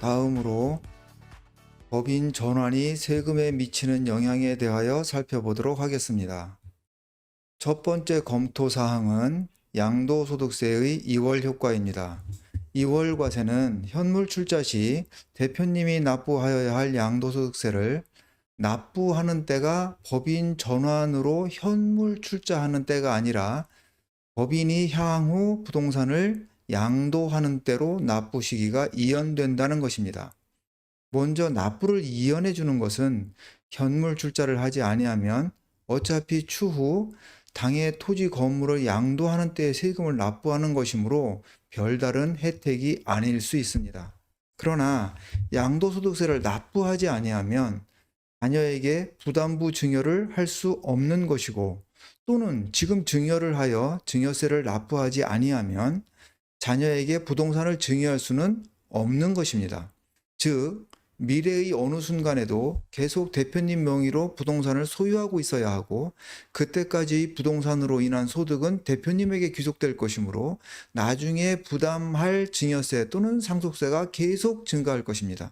다음으로 법인 전환이 세금에 미치는 영향에 대하여 살펴보도록 하겠습니다. 첫 번째 검토 사항은 양도소득세의 2월 효과입니다. 2월 과세는 현물 출자 시 대표님이 납부하여야 할 양도소득세를 납부하는 때가 법인 전환으로 현물 출자하는 때가 아니라 법인이 향후 부동산을 양도하는 때로 납부 시기가 이연된다는 것입니다. 먼저 납부를 이연해 주는 것은 현물 출자를 하지 아니하면 어차피 추후 당의 토지 건물을 양도하는 때에 세금을 납부하는 것이므로 별다른 혜택이 아닐 수 있습니다. 그러나 양도소득세를 납부하지 아니하면 자녀에게 부담부 증여를 할 수 없는 것이고, 또는 지금 증여를 하여 증여세를 납부하지 아니하면 자녀에게 부동산을 증여할 수는 없는 것입니다. 즉, 미래의 어느 순간에도 계속 대표님 명의로 부동산을 소유하고 있어야 하고, 그때까지의 부동산으로 인한 소득은 대표님에게 귀속될 것이므로 나중에 부담할 증여세 또는 상속세가 계속 증가할 것입니다.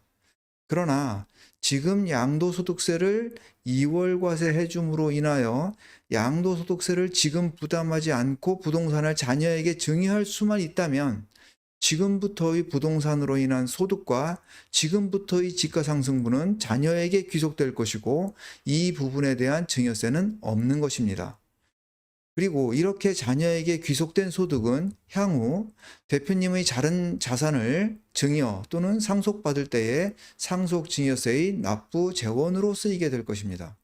그러나 지금 양도소득세를 2월 과세해 줌으로 인하여 양도소득세를 지금 부담하지 않고 부동산을 자녀에게 증여할 수만 있다면 지금부터의 부동산으로 인한 소득과 지금부터의 지가상승분은 자녀에게 귀속될 것이고, 이 부분에 대한 증여세는 없는 것입니다. 그리고 이렇게 자녀에게 귀속된 소득은 향후 대표님의 다른 자산을 증여 또는 상속받을 때에 상속증여세의 납부 재원으로 쓰이게 될 것입니다.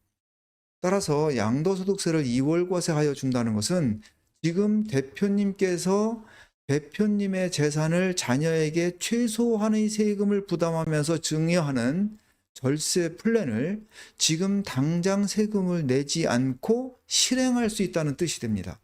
따라서 양도소득세를 2월 과세하여 준다는 것은 지금 대표님께서 대표님의 재산을 자녀에게 최소한의 세금을 부담하면서 증여하는 절세 플랜을 지금 당장 세금을 내지 않고 실행할 수 있다는 뜻이 됩니다.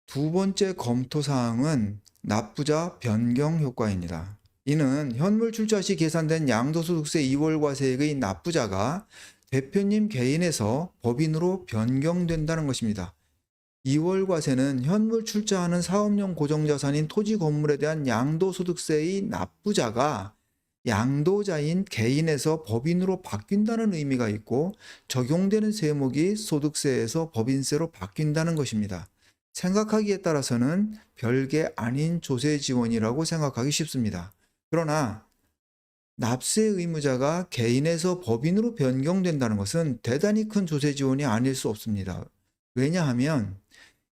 두 번째 검토 사항은 납부자 변경 효과입니다. 이는 현물 출자 시 계산된 양도소득세 2월 과세액의 납부자가 대표님 개인에서 법인으로 변경된다는 것입니다. 2월 과세는 현물 출자하는 사업용 고정자산인 토지 건물에 대한 양도소득세의 납부자가 양도자인 개인에서 법인으로 바뀐다는 의미가 있고, 적용되는 세목이 소득세에서 법인세로 바뀐다는 것입니다. 생각하기에 따라서는 별게 아닌 조세 지원이라고 생각하기 쉽습니다. 그러나 납세 의무자가 개인에서 법인으로 변경된다는 것은 대단히 큰 조세 지원이 아닐 수 없습니다. 왜냐하면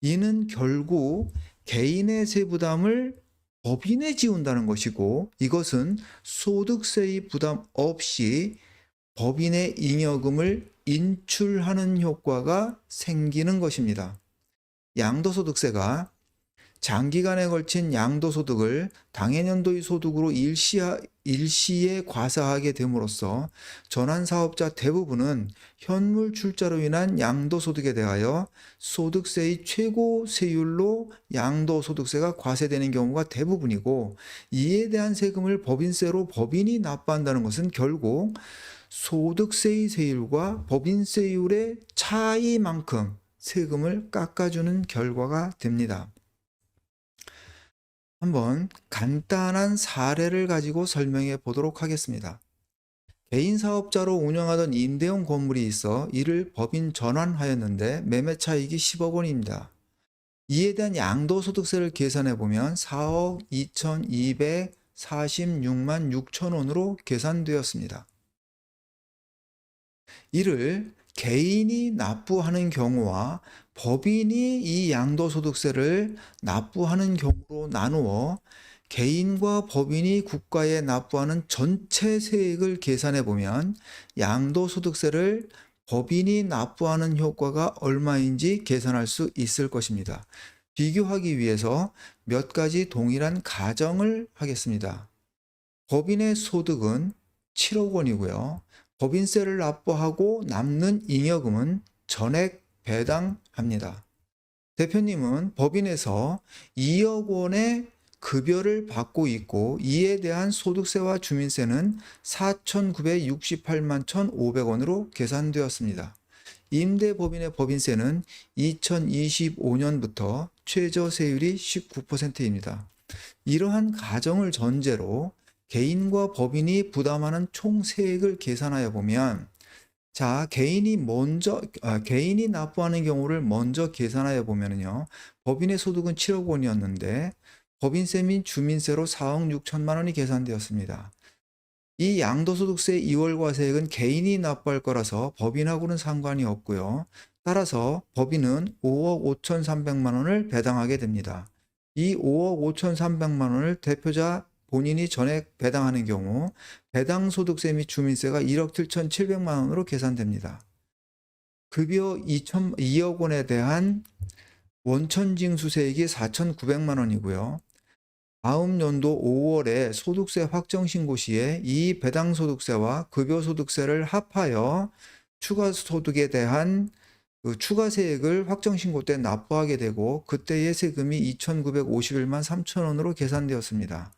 이는 결국 개인의 세부담을 법인에 지운다는 것이고, 이것은 소득세의 부담 없이 법인의 잉여금을 인출하는 효과가 생기는 것입니다. 양도소득세가 장기간에 걸친 양도소득을 당해년도의 소득으로 일시에 과세하게 됨으로써 전환사업자 대부분은 현물 출자로 인한 양도소득에 대하여 소득세의 최고 세율로 양도소득세가 과세되는 경우가 대부분이고, 이에 대한 세금을 법인세로 법인이 납부한다는 것은 결국 소득세의 세율과 법인세율의 차이만큼 세금을 깎아주는 결과가 됩니다. 한번 간단한 사례를 가지고 설명해 보도록 하겠습니다. 개인 사업자로 운영하던 임대용 건물이 있어 이를 법인 전환하였는데 매매 차익이 10억 원입니다. 이에 대한 양도소득세를 계산해 보면 4억 2,246만 6천 원으로 계산되었습니다. 이를 개인이 납부하는 경우와 법인이 이 양도소득세를 납부하는 경우로 나누어 개인과 법인이 국가에 납부하는 전체 세액을 계산해 보면 양도소득세를 법인이 납부하는 효과가 얼마인지 계산할 수 있을 것입니다. 비교하기 위해서 몇 가지 동일한 가정을 하겠습니다. 법인의 소득은 7억 원이고요. 법인세를 납부하고 남는 잉여금은 전액 배당합니다. 대표님은 법인에서 2억 원의 급여를 받고 있고, 이에 대한 소득세와 주민세는 4,968만 1,500원으로 계산되었습니다. 임대법인의 법인세는 2025년부터 최저 세율이 19%입니다. 이러한 가정을 전제로 개인과 법인이 부담하는 총 세액을 계산하여 보면, 자, 개인이 납부하는 경우를 먼저 계산하여 보면요. 법인의 소득은 7억 원이었는데, 법인세 및 주민세로 4억 6천만 원이 계산되었습니다. 이 양도소득세 2월 과세액은 개인이 납부할 거라서 법인하고는 상관이 없고요. 따라서 법인은 5억 5,300만 원을 배당하게 됩니다. 이 5억 5,300만 원을 대표자 본인이 전액 배당하는 경우 배당 소득세 및 주민세가 1억 7,700만 원으로 계산됩니다. 급여 2억 원에 대한 원천징수세액이 4,900만 원이고요. 다음 연도 5월에 소득세 확정신고 시에 이 배당소득세와 급여소득세를 합하여 추가소득에 대한 추가세액을 확정신고 때 납부하게 되고, 그때의 세금이 2,951만 3천 원으로 계산되었습니다.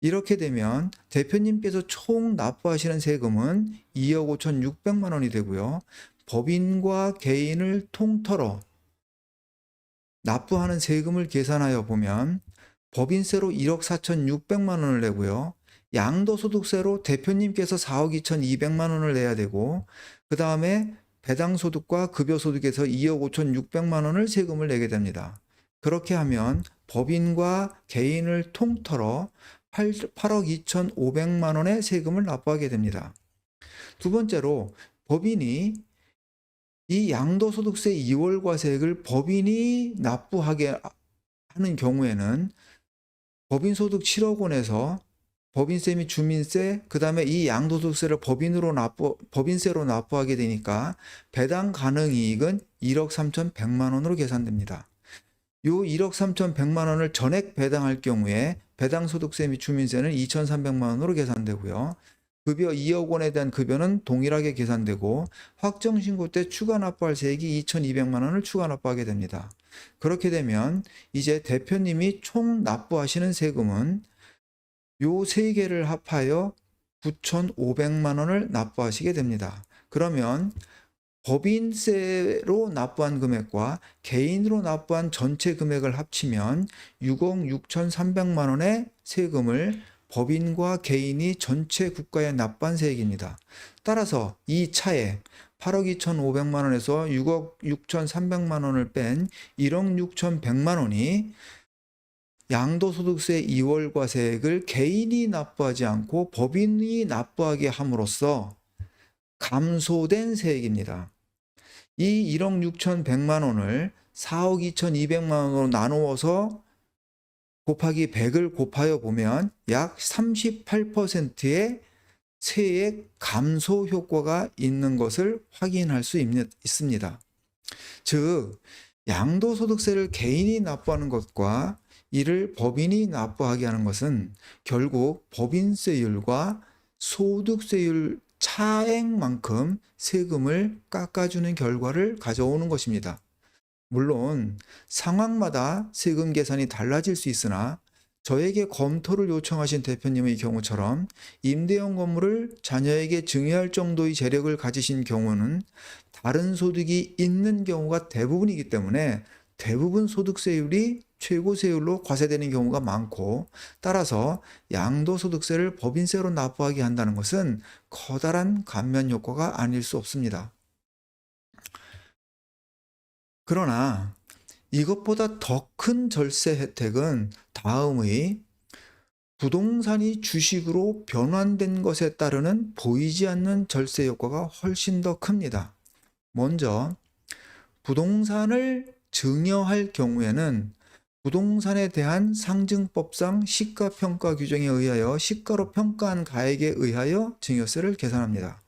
이렇게 되면 대표님께서 총 납부하시는 세금은 2억 5,600만 원이 되고요. 법인과 개인을 통틀어 납부하는 세금을 계산하여 보면 법인세로 1억 4,600만 원을 내고요. 양도소득세로 대표님께서 4억 2,200만 원을 내야 되고, 그 다음에 배당소득과 급여소득에서 2억 5,600만 원을 세금을 내게 됩니다. 그렇게 하면 법인과 개인을 통틀어 8억 2,500만 원의 세금을 납부하게 됩니다. 두 번째로, 법인이 이 양도소득세 2월 과세액을 법인이 납부하게 하는 경우에는 법인소득 7억 원에서 법인세 및 주민세, 그 다음에 이 양도소득세를 법인세로 납부하게 되니까 배당 가능 이익은 1억 3,100만 원으로 계산됩니다. 요 1억 3,100만 원을 전액 배당할 경우에 배당소득세 및 주민세는 2,300만 원으로 계산되고요. 급여 2억 원에 대한 급여는 동일하게 계산되고, 확정신고 때 추가 납부할 세액이 2,200만 원을 추가 납부하게 됩니다. 그렇게 되면 이제 대표님이 총 납부하시는 세금은 요 세 개를 합하여 9,500만 원을 납부하시게 됩니다. 그러면 법인세로 납부한 금액과 개인으로 납부한 전체 금액을 합치면 6억 6,300만 원의 세금을 법인과 개인이 전체 국가에 납부한 세액입니다. 따라서 이 차에 8억 2,500만 원에서 6억 6,300만 원을 뺀 1억 6,100만 원이 양도소득세 2월 과세액을 개인이 납부하지 않고 법인이 납부하게 함으로써 감소된 세액입니다. 이 1억 6,100만 원을 4억 2,200만 원으로 나누어서 곱하기 100을 곱하여 보면 약 38%의 세액 감소 효과가 있는 것을 확인할 수 있습니다. 즉, 양도소득세를 개인이 납부하는 것과 이를 법인이 납부하게 하는 것은 결국 법인세율과 소득세율 차액만큼 세금을 깎아주는 결과를 가져오는 것입니다. 물론 상황마다 세금 계산이 달라질 수 있으나 저에게 검토를 요청하신 대표님의 경우처럼 임대형 건물을 자녀에게 증여할 정도의 재력을 가지신 경우는 다른 소득이 있는 경우가 대부분이기 때문에 대부분 소득세율이 최고세율로 과세되는 경우가 많고, 따라서 양도소득세를 법인세로 납부하게 한다는 것은 커다란 감면 효과가 아닐 수 없습니다. 그러나 이것보다 더 큰 절세 혜택은 다음의 부동산이 주식으로 변환된 것에 따르는 보이지 않는 절세 효과가 훨씬 더 큽니다. 먼저 부동산을 증여할 경우에는 부동산에 대한 상증법상 시가평가 규정에 의하여 시가로 평가한 가액에 의하여 증여세를 계산합니다.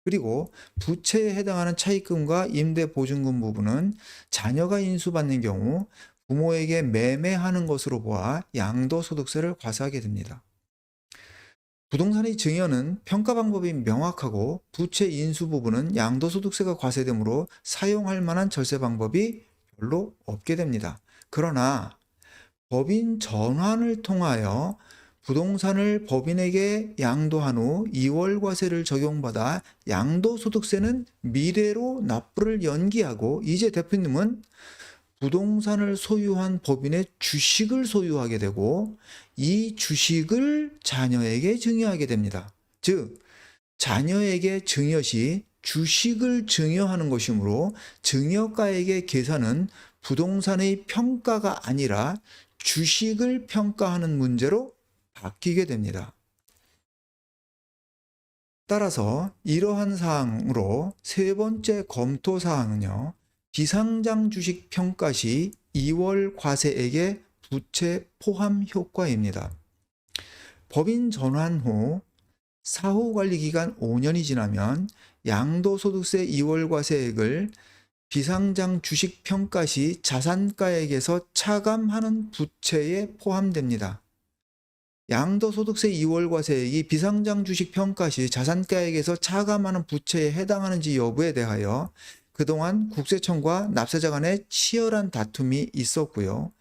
그리고 부채에 해당하는 차입금과 임대보증금 부분은 자녀가 인수받는 경우 부모에게 매매하는 것으로 보아 양도소득세를 과세하게 됩니다. 부동산의 증여는 평가 방법이 명확하고 부채 인수 부분은 양도소득세가 과세되므로 사용할 만한 절세 방법이 별로 없게 됩니다. 그러나 법인 전환을 통하여 부동산을 법인에게 양도한 후 2월 과세를 적용받아 양도소득세는 미래로 납부를 연기하고, 이제 대표님은 부동산을 소유한 법인의 주식을 소유하게 되고 이 주식을 자녀에게 증여하게 됩니다. 즉, 자녀에게 증여 시 주식을 증여하는 것이므로 증여가액의 계산은 부동산의 평가가 아니라 주식을 평가하는 문제로 바뀌게 됩니다. 따라서 이러한 사항으로 세 번째 검토 사항은요, 비상장 주식 평가 시 2월 과세액의 부채 포함 효과입니다. 법인 전환 후 사후 관리 기간 5년이 지나면 양도소득세 2월 과세액을 비상장 주식 평가 시 자산가액에서 차감하는 부채에 포함됩니다. 양도소득세 2월 과세액이 비상장 주식 평가 시 자산가액에서 차감하는 부채에 해당하는지 여부에 대하여 그동안 국세청과 납세자 간에 치열한 다툼이 있었고요.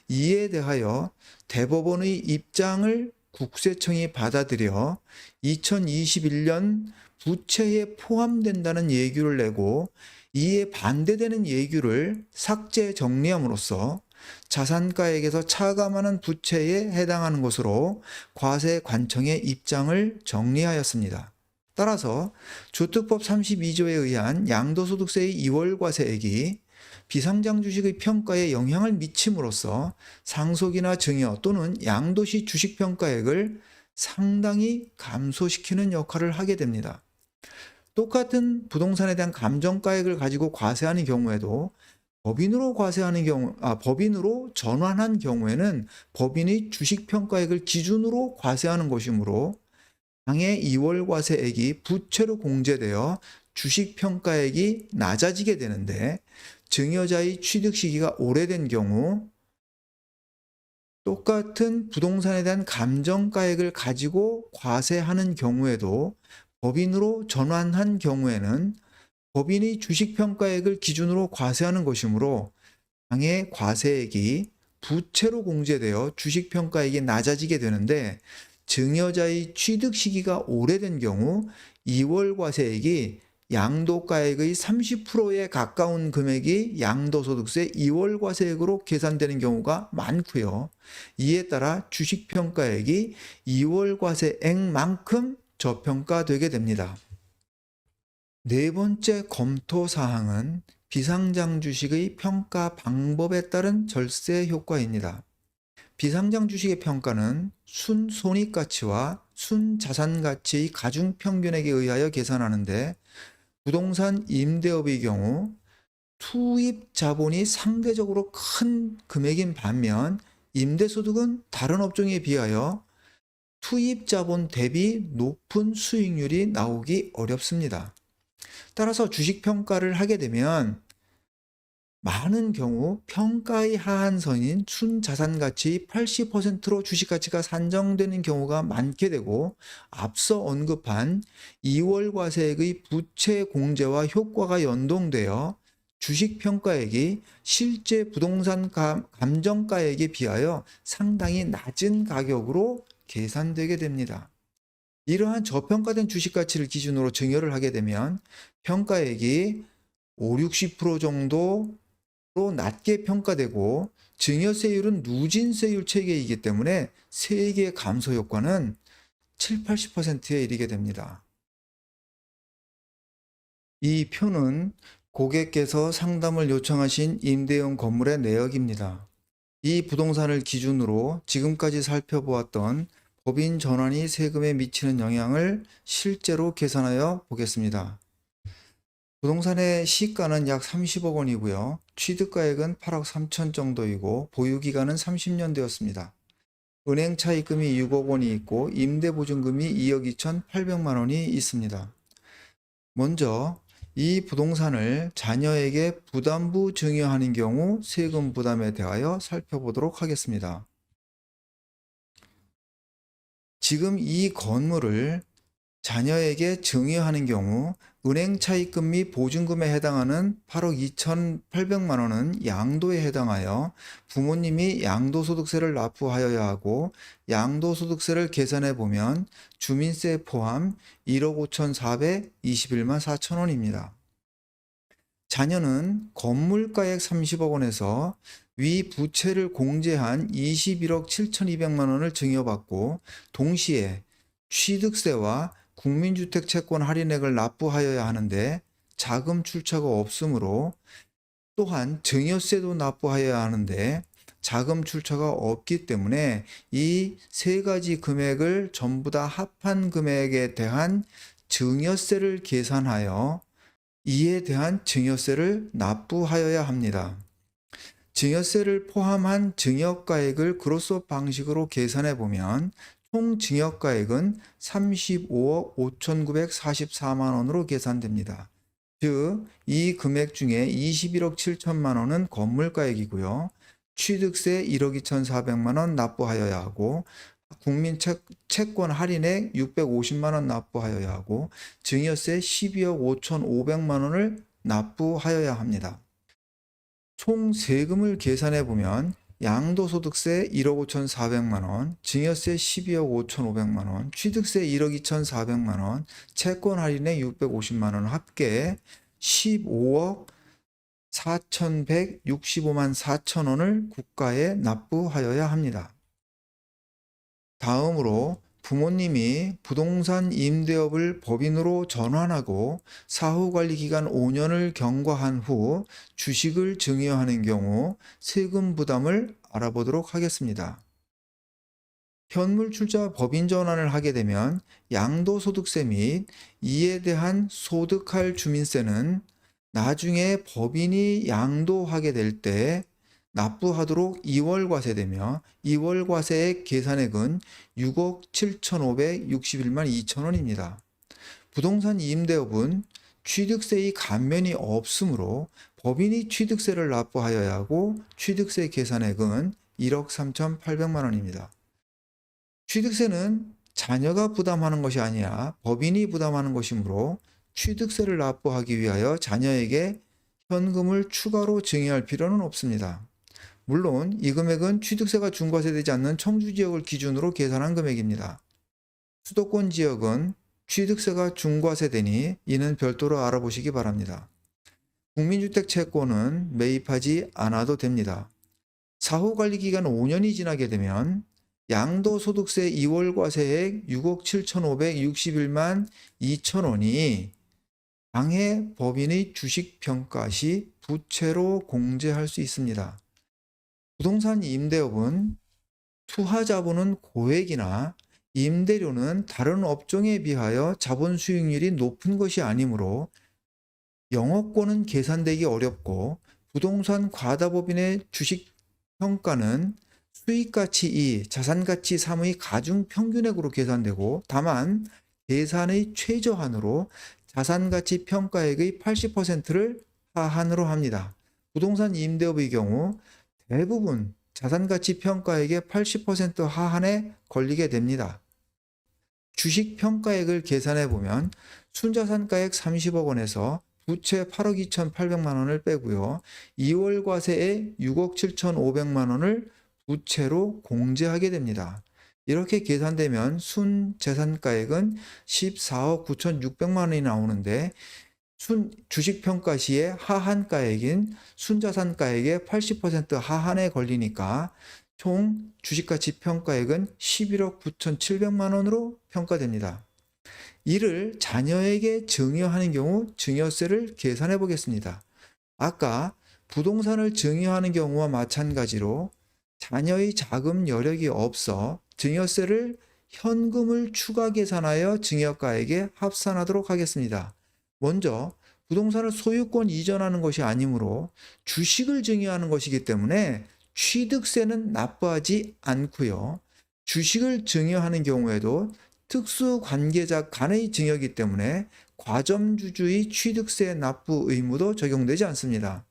이에 대하여 대법원의 입장을 국세청이 받아들여 2021년 부채에 포함된다는 예규를 내고 이에 반대되는 예규를 삭제 정리함으로써 자산가액에서 차감하는 부채에 해당하는 것으로 과세관청의 입장을 정리하였습니다. 따라서 주특법 32조에 의한 양도소득세의 2월 과세액이 비상장 주식의 평가에 영향을 미침으로써 상속이나 증여 또는 양도시 주식평가액을 상당히 감소시키는 역할을 하게 됩니다. 똑같은 부동산에 대한 감정가액을 가지고 과세하는 경우에도 법인으로 전환한 경우에는 법인의 주식평가액을 기준으로 과세하는 것이므로 당해 2월 과세액이 부채로 공제되어 주식평가액이 낮아지게 되는데, 증여자의 취득 시기가 오래된 경우 똑같은 부동산에 대한 감정가액을 가지고 과세하는 경우에도 법인으로 전환한 경우에는 법인의 주식평가액을 기준으로 과세하는 것이므로 당해 과세액이 부채로 공제되어 주식평가액이 낮아지게 되는데, 증여자의 취득 시기가 오래된 경우 2월 과세액이 양도가액의 30%에 가까운 금액이 양도소득세 2월 과세액으로 계산되는 경우가 많고요. 이에 따라 주식평가액이 2월 과세액만큼 저평가되게 됩니다. 네 번째 검토 사항은 비상장 주식의 평가 방법에 따른 절세 효과입니다. 비상장 주식의 평가는 순손익가치와 순자산가치의 가중평균액에 의하여 계산하는데, 부동산 임대업의 경우 투입 자본이 상대적으로 큰 금액인 반면 임대소득은 다른 업종에 비하여 투입 자본 대비 높은 수익률이 나오기 어렵습니다. 따라서 주식평가를 하게 되면 많은 경우 평가의 하한선인 순자산가치의 80%로 주식가치가 산정되는 경우가 많게 되고, 앞서 언급한 2월 과세액의 부채 공제와 효과가 연동되어 주식평가액이 실제 부동산 감정가액에 비하여 상당히 낮은 가격으로 계산되게 됩니다. 이러한 저평가된 주식가치를 기준으로 증여를 하게 되면 평가액이 50-60% 정도로 낮게 평가되고, 증여세율은 누진세율 체계이기 때문에 세액의 감소 효과는 70-80%에 이르게 됩니다. 이 표는 고객께서 상담을 요청하신 임대용 건물의 내역입니다. 이 부동산을 기준으로 지금까지 살펴보았던 법인 전환이 세금에 미치는 영향을 실제로 계산하여 보겠습니다. 부동산의 시가는 약 30억 원이고요. 취득가액은 8억 3천 정도이고 보유기간은 30년 되었습니다. 은행 차입금이 6억 원이 있고 임대보증금이 2억 2,800만 원이 있습니다. 먼저 이 부동산을 자녀에게 부담부 증여하는 경우 세금 부담에 대하여 살펴보도록 하겠습니다. 지금 이 건물을 자녀에게 증여하는 경우 은행 차입금 및 보증금에 해당하는 8억 2,800만 원은 양도에 해당하여 부모님이 양도소득세를 납부하여야 하고, 양도소득세를 계산해 보면 주민세 포함 1억 5,421만 4천 원입니다. 자녀는 건물가액 30억 원에서 위 부채를 공제한 21억 7,200만 원을 증여받고 동시에 취득세와 국민주택 채권 할인액을 납부하여야 하는데 자금 출처가 없으므로, 또한 증여세도 납부하여야 하는데 자금 출처가 없기 때문에 이 세 가지 금액을 전부 다 합한 금액에 대한 증여세를 계산하여 이에 대한 증여세를 납부하여야 합니다. 증여세를 포함한 증여가액을 그로소 방식으로 계산해 보면 총 증여가액은 35억 5,944만 원으로 계산됩니다. 즉, 이 금액 중에 21억 7천만 원은 건물가액이고요. 취득세 1억 2,400만 원 납부하여야 하고, 국민 채권 할인액 650만 원 납부하여야 하고, 증여세 12억 5,500만 원을 납부하여야 합니다. 총 세금을 계산해 보면 양도소득세 1억 5,400만 원, 증여세 12억 5,500만 원, 취득세 1억 2,400만 원, 채권 할인액 650만 원 합계 15억 4,165만 4천 원을 국가에 납부하여야 합니다. 다음으로 부모님이 부동산 임대업을 법인으로 전환하고 사후관리 기간 5년을 경과한 후 주식을 증여하는 경우 세금 부담을 알아보도록 하겠습니다. 현물 출자 법인 전환을 하게 되면 양도소득세 및 이에 대한 소득할 주민세는 나중에 법인이 양도하게 될 때 납부하도록 2월과세되며 2월과세의 계산액은 6억 7,561만 2천 원입니다. 부동산 임대업은 취득세의 감면이 없으므로 법인이 취득세를 납부하여야 하고 취득세 계산액은 1억 3,800만 원입니다. 취득세는 자녀가 부담하는 것이 아니라 법인이 부담하는 것이므로 취득세를 납부하기 위하여 자녀에게 현금을 추가로 증여할 필요는 없습니다. 물론 이 금액은 취득세가 중과세되지 않는 청주지역을 기준으로 계산한 금액입니다. 수도권 지역은 취득세가 중과세되니 이는 별도로 알아보시기 바랍니다. 국민주택 채권은 매입하지 않아도 됩니다. 사후관리기간 5년이 지나게 되면 양도소득세 2월과세액 6억 7,561만 2천 원이 당해 법인의 주식평가 시 부채로 공제할 수 있습니다. 부동산 임대업은 투하자본은 고액이나 임대료는 다른 업종에 비하여 자본 수익률이 높은 것이 아니므로 영업권은 계산되기 어렵고 부동산 과다법인의 주식평가는 수익가치 2, 자산가치 3의 가중평균액으로 계산되고 다만 계산의 최저한으로 자산가치 평가액의 80%를 하한으로 합니다. 부동산 임대업의 경우 대부분 자산가치 평가액의 80% 하한에 걸리게 됩니다. 주식평가액을 계산해 보면 순자산가액 30억 원에서 부채 8억 2,800만 원을 빼고요. 2월 과세에 6억 7,500만 원을 부채로 공제하게 됩니다. 이렇게 계산되면 순재산가액은 14억 9,600만 원이 나오는데 주식평가 시에 하한가액인 순자산가액의 80% 하한에 걸리니까 총 주식가치 평가액은 11억 9,700만 원으로 평가됩니다. 이를 자녀에게 증여하는 경우 증여세를 계산해 보겠습니다. 아까 부동산을 증여하는 경우와 마찬가지로 자녀의 자금 여력이 없어 증여세를 현금을 추가 계산하여 증여가액에 합산하도록 하겠습니다. 먼저 부동산을 소유권 이전하는 것이 아니므로 주식을 증여하는 것이기 때문에 취득세는 납부하지 않고요. 주식을 증여하는 경우에도 특수관계자 간의 증여이기 때문에 과점주주의 취득세 납부 의무도 적용되지 않습니다.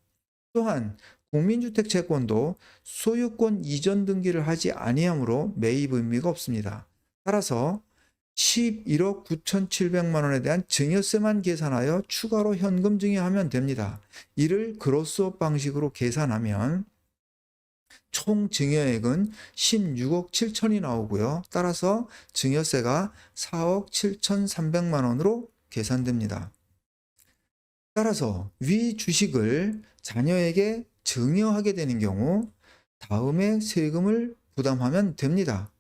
또한 국민주택 채권도 소유권 이전 등기를 하지 아니하므로 매입 의미가 없습니다. 따라서 11억 9,700만 원에 대한 증여세만 계산하여 추가로 현금 증여하면 됩니다. 이를 그로스업 방식으로 계산하면 총 증여액은 16억 7천이 나오고요. 따라서 증여세가 4억 7,300만 원으로 계산됩니다. 따라서 위 주식을 자녀에게 증여하게 되는 경우 다음에 세금을 부담하면 됩니다.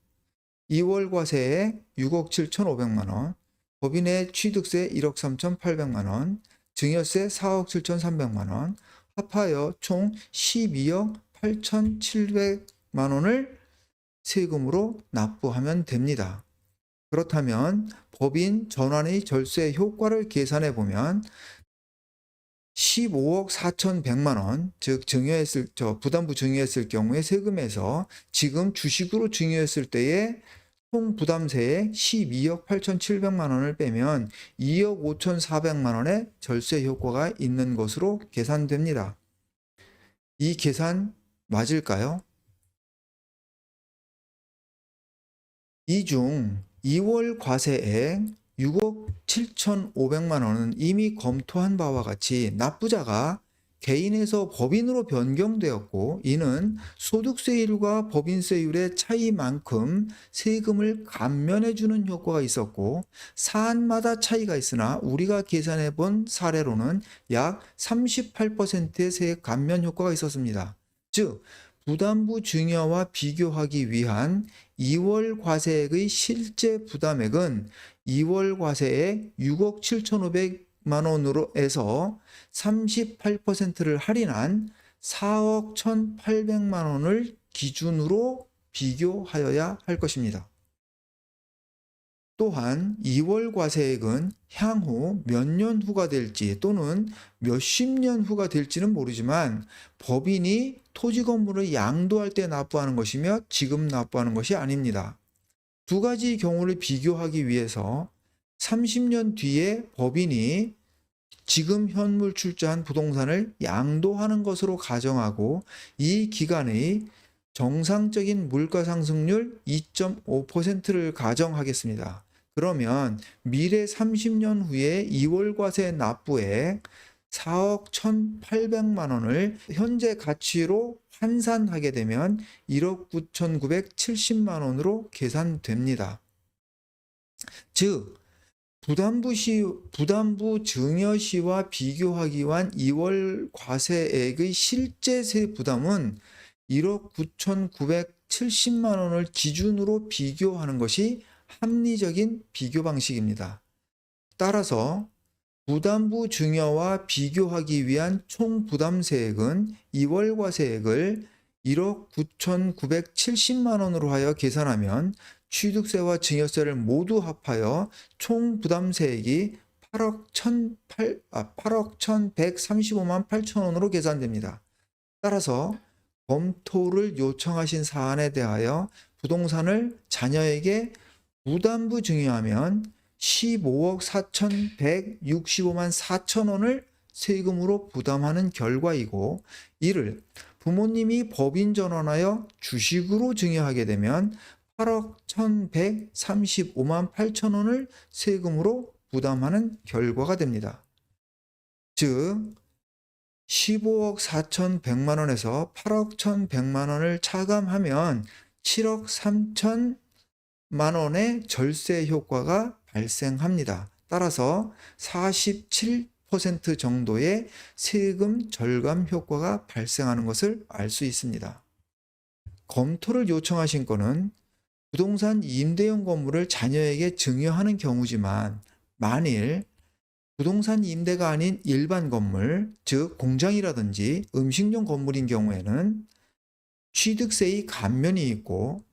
2월 과세액 6억 7,500만 원, 법인의 취득세 1억 3,800만 원, 증여세 4억 7,300만 원, 합하여 총 12억 8,700만 원을 세금으로 납부하면 됩니다. 그렇다면 법인 전환의 절세 효과를 계산해 보면 15억 4,100만 원, 즉 부담부 증여했을 경우에 세금에서 지금 주식으로 증여했을 때의 총 부담세액 12억 8,700만 원을 빼면 2억 5,400만 원의 절세 효과가 있는 것으로 계산됩니다. 이 계산 맞을까요? 이 중 2월 과세액 6억 7,500만 원은 이미 검토한 바와 같이 납부자가 개인에서 법인으로 변경되었고, 이는 소득세율과 법인세율의 차이만큼 세금을 감면해주는 효과가 있었고, 사안마다 차이가 있으나 우리가 계산해 본 사례로는 약 38%의 세액 감면 효과가 있었습니다. 즉, 부담부 증여와 비교하기 위한 2월 과세액의 실제 부담액은 2월 과세액 6억 7,500만 원으로 해서 38%를 할인한 4억 1,800만 원을 기준으로 비교하여야 할 것입니다. 또한 2월 과세액은 향후 몇 년 후가 될지 또는 몇십 년 후가 될지는 모르지만 법인이 토지 건물을 양도할 때 납부하는 것이며 지금 납부하는 것이 아닙니다. 두 가지 경우를 비교하기 위해서 30년 뒤에 법인이 지금 현물 출자한 부동산을 양도하는 것으로 가정하고 이 기간의 정상적인 물가 상승률 2.5%를 가정하겠습니다. 그러면 미래 30년 후에 2월 과세 납부액 4억 1,800만 원을 현재 가치로 환산하게 되면 1억 9,970만 원으로 계산됩니다. 즉, 부담부 증여 시와 비교하기 위한 2월 과세액의 실제 세 부담은 1억 9,970만 원을 기준으로 비교하는 것이 합리적인 비교 방식입니다. 따라서 부담부 증여와 비교하기 위한 총 부담세액은 2월 과세액을 1억 9,970만 원으로 하여 계산하면 취득세와 증여세를 모두 합하여 총 부담세액이 8억 1,135만 8천 원으로 계산됩니다. 따라서 검토를 요청하신 사안에 대하여 부동산을 자녀에게 부담부 증여하면 15억 4,165만 4천 원을 세금으로 부담하는 결과이고, 이를 부모님이 법인 전환하여 주식으로 증여하게 되면 8억 1,135만 8천 원을 세금으로 부담하는 결과가 됩니다. 즉 15억 4,100만 원에서 8억 1,100만 원을 차감하면 7억 3천만 원의 절세 효과가 발생합니다. 따라서 47% 정도의 세금 절감 효과가 발생하는 것을 알 수 있습니다. 검토를 요청하신 건은 부동산 임대용 건물을 자녀에게 증여하는 경우지만, 만일 부동산 임대가 아닌 일반 건물, 즉 공장이라든지 음식용 건물인 경우에는 취득세의 감면이 있고,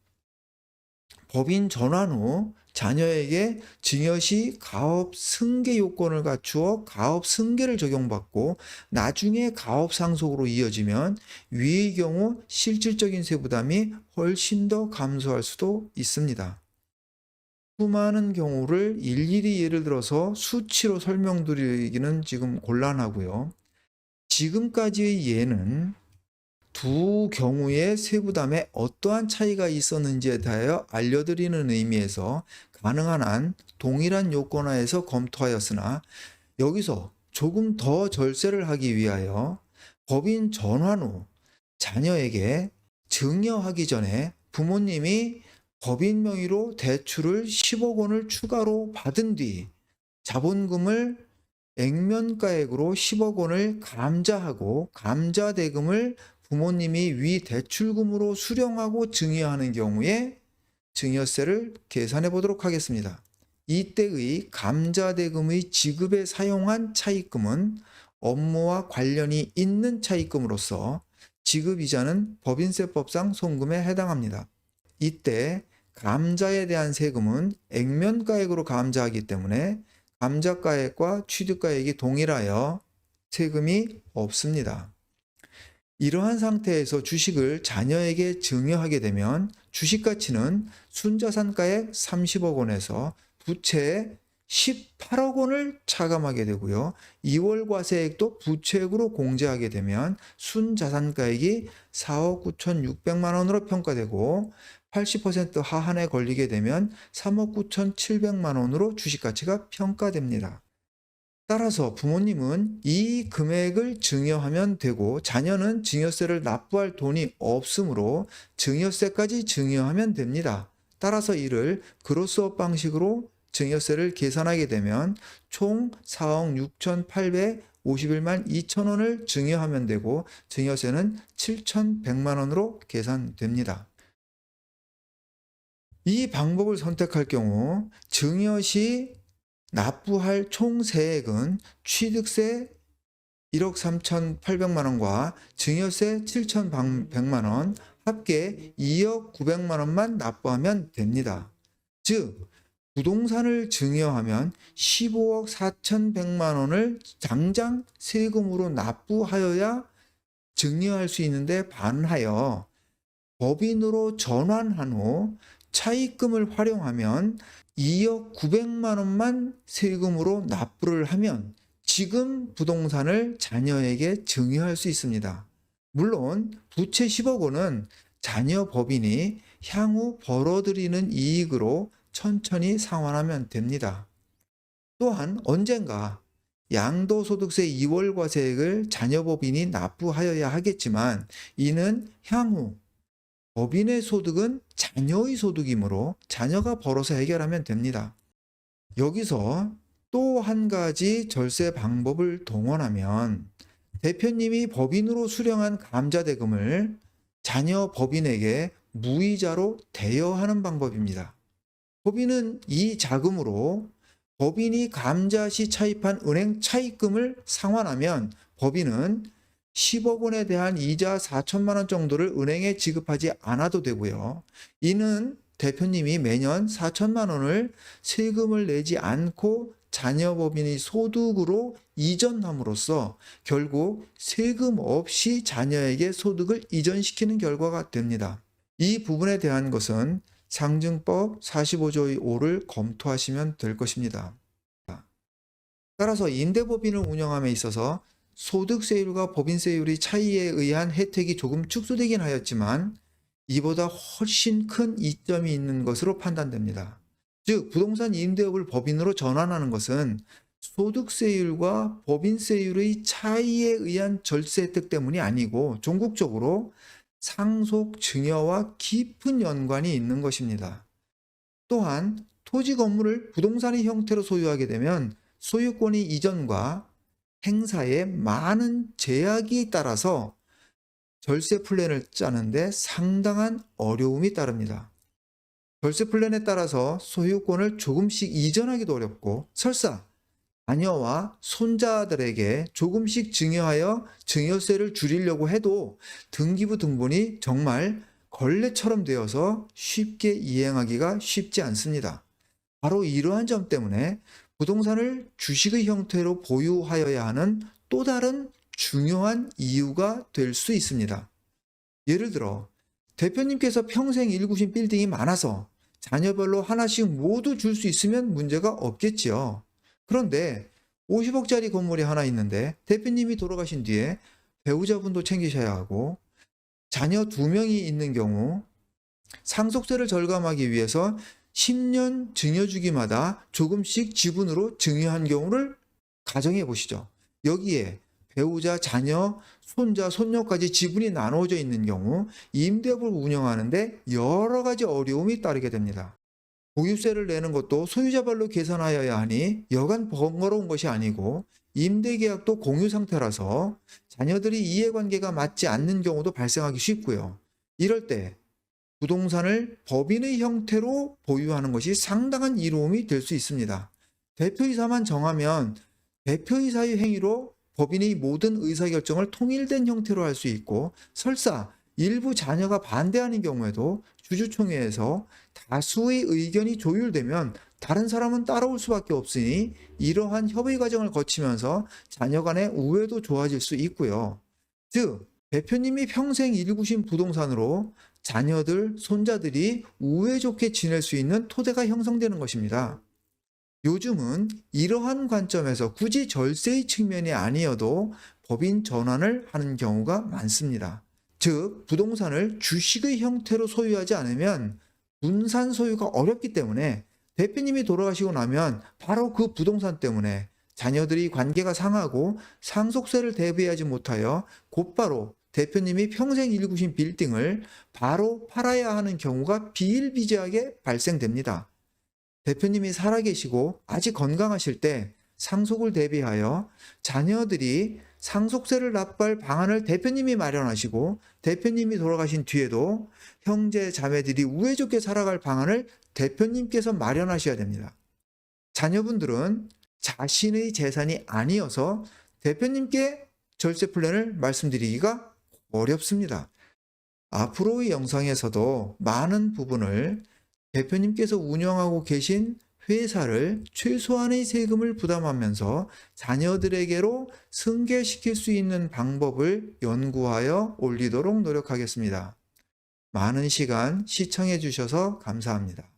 법인 전환 후 자녀에게 증여 시 가업 승계 요건을 갖추어 가업 승계를 적용받고 나중에 가업 상속으로 이어지면 위의 경우 실질적인 세부담이 훨씬 더 감소할 수도 있습니다. 수많은 경우를 일일이 예를 들어서 수치로 설명드리기는 지금 곤란하고요. 지금까지의 예는 두 경우의 세부담에 어떠한 차이가 있었는지에 대하여 알려드리는 의미에서 가능한 한 동일한 요건하에서 검토하였으나, 여기서 조금 더 절세를 하기 위하여 법인 전환 후 자녀에게 증여하기 전에 부모님이 법인 명의로 대출을 10억 원을 추가로 받은 뒤 자본금을 액면가액으로 10억 원을 감자하고 감자대금을 부모님이 위 대출금으로 수령하고 증여하는 경우에 증여세를 계산해 보도록 하겠습니다. 이때의 감자대금의 지급에 사용한 차입금은 업무와 관련이 있는 차입금으로서 지급이자는 법인세법상 송금에 해당합니다. 이때 감자에 대한 세금은 액면가액으로 감자하기 때문에 감자가액과 취득가액이 동일하여 세금이 없습니다. 이러한 상태에서 주식을 자녀에게 증여하게 되면 주식가치는 순자산가액 30억 원에서 부채 18억 원을 차감하게 되고요. 2월 과세액도 부채액으로 공제하게 되면 순자산가액이 4억 9,600만 원으로 평가되고 80% 하한에 걸리게 되면 3억 9,700만 원으로 주식가치가 평가됩니다. 따라서 부모님은 이 금액을 증여하면 되고 자녀는 증여세를 납부할 돈이 없으므로 증여세까지 증여하면 됩니다. 따라서 이를 그로스업 방식으로 증여세를 계산하게 되면 총 4억 6,851만 2천 원을 증여하면 되고 증여세는 7,100만 원으로 계산됩니다. 이 방법을 선택할 경우 증여 시 납부할 총 세액은 취득세 1억 3,800만 원과 증여세 7,100만 원, 합계 2억 900만 원만 납부하면 됩니다. 즉, 부동산을 증여하면 15억 4,100만 원을 당장 세금으로 납부하여야 증여할 수 있는데 반하여 법인으로 전환한 후 차입금을 활용하면 2억 900만 원만 세금으로 납부를 하면 지금 부동산을 자녀에게 증여할 수 있습니다. 물론 부채 10억 원은 자녀 법인이 향후 벌어들이는 이익으로 천천히 상환하면 됩니다. 또한 언젠가 양도소득세 2월 과세액을 자녀 법인이 납부하여야 하겠지만 이는 향후 법인의 소득은 자녀의 소득이므로 자녀가 벌어서 해결하면 됩니다. 여기서 또 한 가지 절세 방법을 동원하면 대표님이 법인으로 수령한 감자대금을 자녀 법인에게 무이자로 대여하는 방법입니다. 법인은 이 자금으로 법인이 감자 시 차입한 은행 차입금을 상환하면 법인은 10억 원에 대한 이자 4천만 원 정도를 은행에 지급하지 않아도 되고요. 이는 대표님이 매년 4천만 원을 세금을 내지 않고 자녀 법인의 소득으로 이전함으로써 결국 세금 없이 자녀에게 소득을 이전시키는 결과가 됩니다. 이 부분에 대한 것은 상증법 45조의 5를 검토하시면 될 것입니다. 따라서 임대법인을 운영함에 있어서 소득세율과 법인세율의 차이에 의한 혜택이 조금 축소되긴 하였지만 이보다 훨씬 큰 이점이 있는 것으로 판단됩니다. 즉 부동산 임대업을 법인으로 전환하는 것은 소득세율과 법인세율의 차이에 의한 절세 혜택 때문이 아니고 종국적으로 상속 증여와 깊은 연관이 있는 것입니다. 또한 토지 건물을 부동산의 형태로 소유하게 되면 소유권의 이전과 행사에 많은 제약이 따라서 절세 플랜을 짜는데 상당한 어려움이 따릅니다. 절세 플랜에 따라서 소유권을 조금씩 이전하기도 어렵고 설사 자녀와 손자들에게 조금씩 증여하여 증여세를 줄이려고 해도 등기부 등본이 정말 걸레처럼 되어서 쉽게 이행하기가 쉽지 않습니다. 바로 이러한 점 때문에 부동산을 주식의 형태로 보유하여야 하는 또 다른 중요한 이유가 될 수 있습니다. 예를 들어 대표님께서 평생 일구신 빌딩이 많아서 자녀별로 하나씩 모두 줄 수 있으면 문제가 없겠지요. 그런데 50억짜리 건물이 하나 있는데 대표님이 돌아가신 뒤에 배우자분도 챙기셔야 하고 자녀 2명이 있는 경우 상속세를 절감하기 위해서 10년 증여주기마다 조금씩 지분으로 증여한 경우를 가정해 보시죠. 여기에 배우자, 자녀, 손자, 손녀까지 지분이 나누어져 있는 경우 임대업을 운영하는데 여러 가지 어려움이 따르게 됩니다. 보유세를 내는 것도 소유자 발로 계산하여야 하니 여간 번거로운 것이 아니고 임대 계약도 공유 상태라서 자녀들이 이해관계가 맞지 않는 경우도 발생하기 쉽고요. 이럴 때 부동산을 법인의 형태로 보유하는 것이 상당한 이로움이 될 수 있습니다. 대표이사만 정하면 대표이사의 행위로 법인의 모든 의사결정을 통일된 형태로 할 수 있고, 설사 일부 자녀가 반대하는 경우에도 주주총회에서 다수의 의견이 조율되면 다른 사람은 따라올 수밖에 없으니 이러한 협의 과정을 거치면서 자녀 간의 우애도 좋아질 수 있고요. 즉, 대표님이 평생 일구신 부동산으로 자녀들, 손자들이 우애 좋게 지낼 수 있는 토대가 형성되는 것입니다. 요즘은 이러한 관점에서 굳이 절세의 측면이 아니어도 법인 전환을 하는 경우가 많습니다. 즉, 부동산을 주식의 형태로 소유하지 않으면 분산 소유가 어렵기 때문에 대표님이 돌아가시고 나면 바로 그 부동산 때문에 자녀들이 관계가 상하고 상속세를 대비하지 못하여 곧바로 대표님이 평생 일구신 빌딩을 바로 팔아야 하는 경우가 비일비재하게 발생됩니다. 대표님이 살아계시고 아직 건강하실 때 상속을 대비하여 자녀들이 상속세를 납부할 방안을 대표님이 마련하시고, 대표님이 돌아가신 뒤에도 형제 자매들이 우애 좋게 살아갈 방안을 대표님께서 마련하셔야 됩니다. 자녀분들은 자신의 재산이 아니어서 대표님께 절세 플랜을 말씀드리기가 어렵습니다. 앞으로의 영상에서도 많은 부분을 대표님께서 운영하고 계신 회사를 최소한의 세금을 부담하면서 자녀들에게로 승계시킬 수 있는 방법을 연구하여 올리도록 노력하겠습니다. 많은 시간 시청해 주셔서 감사합니다.